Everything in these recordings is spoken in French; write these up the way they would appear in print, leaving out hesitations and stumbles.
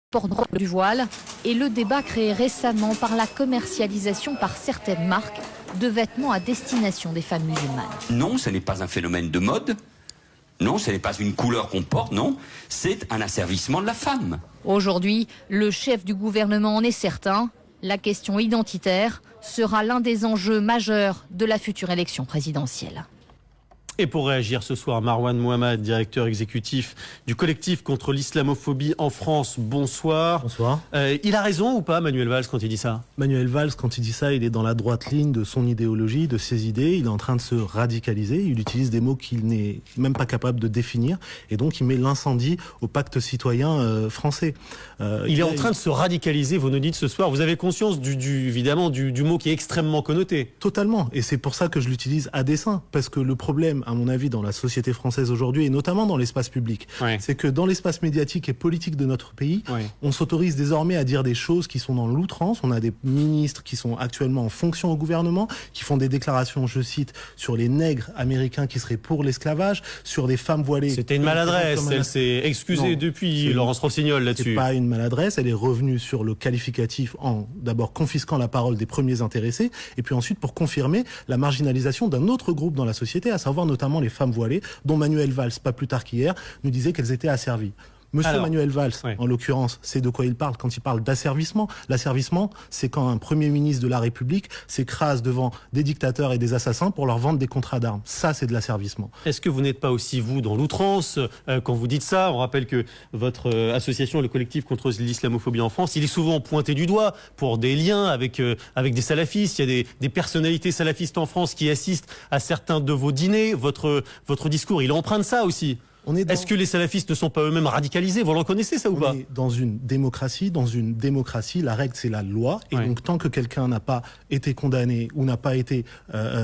port du voile et le débat créé récemment par la commercialisation par certaines marques de vêtements à destination des femmes musulmanes. Non, ce n'est pas un phénomène de mode. Non, ce n'est pas une couleur qu'on porte, non. C'est un asservissement de la femme. Aujourd'hui, le chef du gouvernement en est certain. La question identitaire sera l'un des enjeux majeurs de la future élection présidentielle. Et pour réagir ce soir, Marwan Mohamed, directeur exécutif du collectif contre l'islamophobie en France. Bonsoir. Bonsoir. Il a raison ou pas, Manuel Valls, quand il dit ça? Manuel Valls, quand il dit ça, il est dans la droite ligne de son idéologie, de ses idées. Il est en train de se radicaliser. Il utilise des mots qu'il n'est même pas capable de définir. Et donc, il met l'incendie au pacte citoyen français. Il est en train de se radicaliser, vous nous dites ce soir. Vous avez conscience, évidemment, du mot qui est extrêmement connoté. Totalement. Et c'est pour ça que je l'utilise à dessein. Parce que le problème, à mon avis, dans la société française aujourd'hui, et notamment dans l'espace public, c'est que dans l'espace médiatique et politique de notre pays, on s'autorise désormais à dire des choses qui sont dans l'outrance. On a des ministres qui sont actuellement en fonction au gouvernement, qui font des déclarations, je cite, sur les nègres américains qui seraient pour l'esclavage, sur des femmes voilées. C'était une maladresse. Elle s'est excusée depuis, Laurence Rossignol, là-dessus. C'est pas une maladresse. Elle est revenue sur le qualificatif en d'abord confisquant la parole des premiers intéressés, et puis ensuite pour confirmer la marginalisation d'un autre groupe dans la société, à savoir notamment les femmes voilées, dont Manuel Valls, pas plus tard qu'hier, nous disait qu'elles étaient asservies. Monsieur Manuel Valls, en l'occurrence, c'est de quoi il parle quand il parle d'asservissement. L'asservissement, c'est quand un Premier ministre de la République s'écrase devant des dictateurs et des assassins pour leur vendre des contrats d'armes. Ça, c'est de l'asservissement. Est-ce que vous n'êtes pas aussi, vous, dans l'outrance quand vous dites ça? On rappelle que votre association, le collectif contre l'islamophobie en France, il est souvent pointé du doigt pour des liens avec des salafistes. Il y a des personnalités salafistes en France qui assistent à certains de vos dîners. Votre discours, il emprunte ça aussi. Est-ce que les salafistes ne sont pas eux-mêmes radicalisés? Vous le reconnaissez, ça, ou pas? On est dans une démocratie. Dans une démocratie, la règle, c'est la loi. Et donc, tant que quelqu'un n'a pas été condamné ou n'a pas été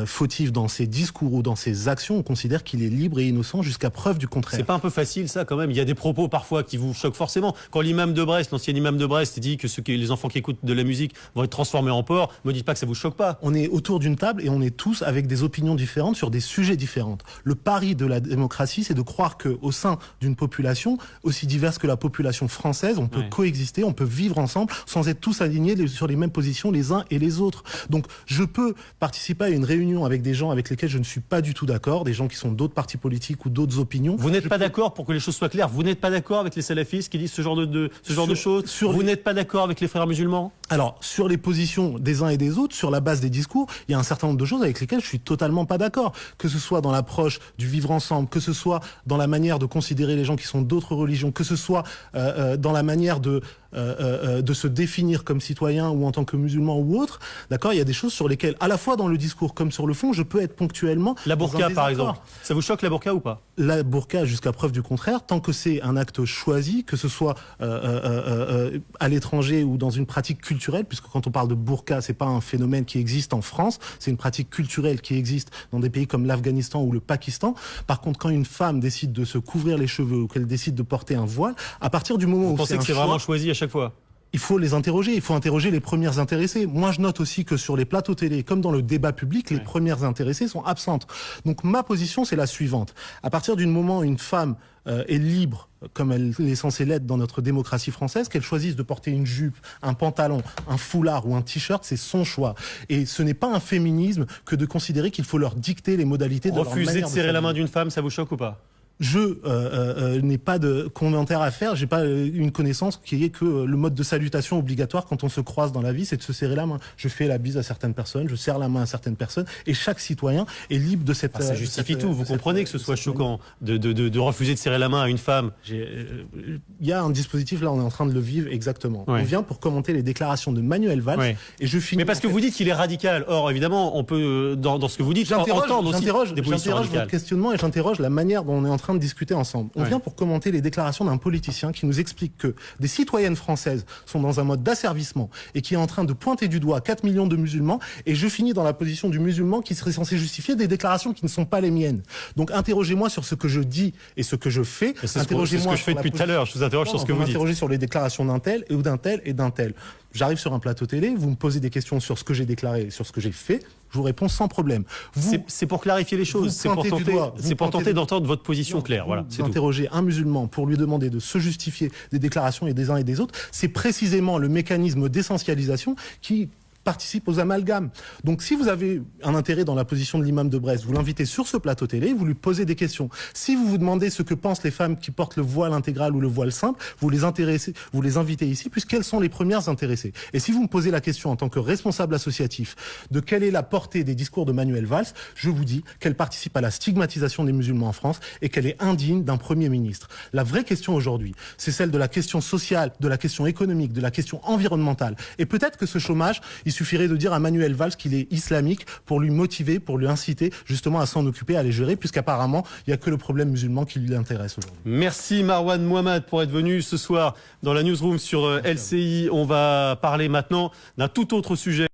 fautif dans ses discours ou dans ses actions, on considère qu'il est libre et innocent jusqu'à preuve du contraire. C'est pas un peu facile, ça, quand même? Il y a des propos, parfois, qui vous choquent forcément. Quand l'imam de Brest, l'ancien imam de Brest, dit que les enfants qui écoutent de la musique vont être transformés en porc, me dites pas que ça vous choque pas. On est autour d'une table et on est tous avec des opinions différentes sur des sujets différents. Le pari de la démocratie, c'est de croire qu'au sein d'une population aussi diverse que la population française, on peut coexister, on peut vivre ensemble sans être tous alignés sur les mêmes positions les uns et les autres. Donc je peux participer à une réunion avec des gens avec lesquels je ne suis pas du tout d'accord, des gens qui sont d'autres partis politiques ou d'autres opinions. Vous n'êtes pas d'accord, pour que les choses soient claires, vous n'êtes pas d'accord avec les salafistes qui disent ce genre de choses? Vous n'êtes pas d'accord avec les frères musulmans? Alors, sur les positions des uns et des autres, sur la base des discours, il y a un certain nombre de choses avec lesquelles je suis totalement pas d'accord. Que ce soit dans l'approche du vivre ensemble, que ce soit dans la manière de considérer les gens qui sont d'autres religions, que ce soit dans la manière de se définir comme citoyen ou en tant que musulman ou autre, d'accord, il y a des choses sur lesquelles, à la fois dans le discours comme sur le fond, je peux être ponctuellement... La burqa, par exemple. Ça vous choque, la burqa, ou pas? La burqa, jusqu'à preuve du contraire, tant que c'est un acte choisi, que ce soit à l'étranger ou dans une pratique culturelle, puisque quand on parle de burqa, c'est pas un phénomène qui existe en France, c'est une pratique culturelle qui existe dans des pays comme l'Afghanistan ou le Pakistan. Par contre, quand une femme décide de se couvrir les cheveux ou qu'elle décide de porter un voile, à partir du moment où c'est un choix... Vous pensez que c'est vraiment choisi à chaque fois? Il faut les interroger, il faut interroger les premières intéressées. Moi, je note aussi que sur les plateaux télé, comme dans le débat public, les premières intéressées sont absentes. Donc, ma position, c'est la suivante. À partir du moment où une femme est libre, comme elle est censée l'être dans notre démocratie française, qu'elle choisisse de porter une jupe, un pantalon, un foulard ou un t-shirt, c'est son choix. Et ce n'est pas un féminisme que de considérer qu'il faut leur dicter les modalités de leur manière de Refuser de serrer la main d'une femme, ça vous choque ou pas? Je n'ai pas de commentaire à faire, j'ai pas une connaissance qui est que le mode de salutation obligatoire quand on se croise dans la vie, c'est de se serrer la main. Je fais la bise à certaines personnes, je serre la main à certaines personnes, et chaque citoyen est libre de cette... ça justifie tout, vous comprenez que ce soit choquant de refuser de serrer la main à une femme? Il y a un dispositif, là on est en train de le vivre exactement. On vient pour commenter les déclarations de Manuel Valls, et je finis... Mais parce que vous dites qu'il est radical, or évidemment on peut, dans ce que vous dites, entendre aussi des positions radicales. Votre questionnement et j'interroge la manière dont on est en train de discuter ensemble. On vient pour commenter les déclarations d'un politicien qui nous explique que des citoyennes françaises sont dans un mode d'asservissement et qui est en train de pointer du doigt 4 millions de musulmans, et je finis dans la position du musulman qui serait censé justifier des déclarations qui ne sont pas les miennes. Donc interrogez-moi sur ce que je dis et ce que je fais. C'est ce que je fais depuis tout à l'heure, je vous interroge sur ce que vous dites. Interrogez sur les déclarations d'un tel et d'un tel et d'un tel. J'arrive sur un plateau télé, vous me posez des questions sur ce que j'ai déclaré, sur ce que j'ai fait, je vous réponds sans problème. C'est pour clarifier les choses, c'est pour tenter d'entendre votre position claire. Voilà, vous interrogez un musulman pour lui demander de se justifier des déclarations et des uns et des autres, c'est précisément le mécanisme d'essentialisation qui participe aux amalgames. Donc si vous avez un intérêt dans la position de l'imam de Brest, vous l'invitez sur ce plateau télé, vous lui posez des questions. Si vous vous demandez ce que pensent les femmes qui portent le voile intégral ou le voile simple, vous les invitez ici puisqu'elles sont les premières intéressées. Et si vous me posez la question en tant que responsable associatif de quelle est la portée des discours de Manuel Valls, je vous dis qu'elle participe à la stigmatisation des musulmans en France et qu'elle est indigne d'un Premier ministre. La vraie question aujourd'hui, c'est celle de la question sociale, de la question économique, de la question environnementale. Et peut-être que ce chômage, il suffirait de dire à Manuel Valls qu'il est islamique pour lui motiver, pour lui inciter justement à s'en occuper, à les gérer, puisqu'apparemment, il n'y a que le problème musulman qui lui intéresse aujourd'hui. Merci Marwan Mohamed pour être venu ce soir dans la newsroom sur LCI. On va parler maintenant d'un tout autre sujet.